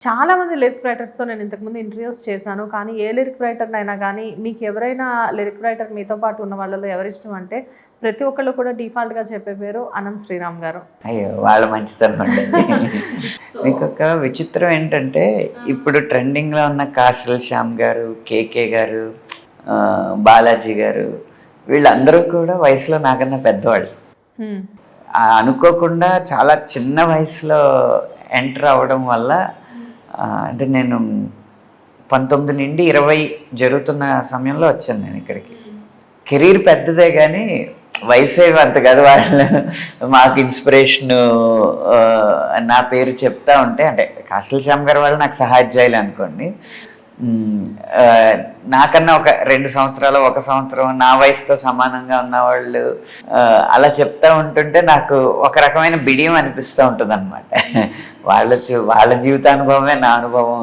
చాలా మంది లిరిక్ రైటర్స్‌తో నేను ఇంతకుముందు ఇంటర్వ్యూస్ చేశాను. కానీ ఏ లిరిక్ రైటర్‌నైనా గానీ, మీకు ఎవరైనా లిరిక్ రైటర్ మీతో పాటు ఉన్న వాళ్ళలో ఎవరిష్టం అంటే, ప్రతి ఒక్కళ్ళు కూడా డిఫాల్ట్‌గా చెప్పే పేరు అనంత్ శ్రీరామ్ గారు. అయ్యో! వాళ్ళ మంచితనం అండి. సో మీకొక విచిత్రం ఏంటంటే, ఇప్పుడు ట్రెండింగ్‌లో ఉన్న కాసల్ శ్యామ్ గారు, కేకే గారు, బాలాజీ గారు వీళ్ళందరూ కూడా వయసులో నాకన్నా పెద్దవాళ్ళు. హ్మ్. అనుకోకుండా చాలా చిన్న వయసులో ఎంటర్ అవ్వడం వల్ల అంటే నేను 19-20 జరుగుతున్న సమయంలో వచ్చాను నేను ఇక్కడికి. కెరీర్ పెద్దదే కానీ వయసే అంత కాదు. వాళ్ళు మాకు ఇన్స్పిరేషను నా పేరు చెప్తా ఉంటే అంటే కాసల్ శ్యామ్ గారి వాళ్ళు నాకు సహాధ్యాయులు అనుకోండి. నాకన్నా ఒక 2 సంవత్సరాలు, 1 సంవత్సరం నా వయసుతో సమానంగా ఉన్నవాళ్ళు అలా చెప్తా ఉంటుంటే నాకు ఒక రకమైన బిడియం అనిపిస్తూ ఉంటుంది అనమాట. వాళ్ళ జీవితానుభవమే నా అనుభవం.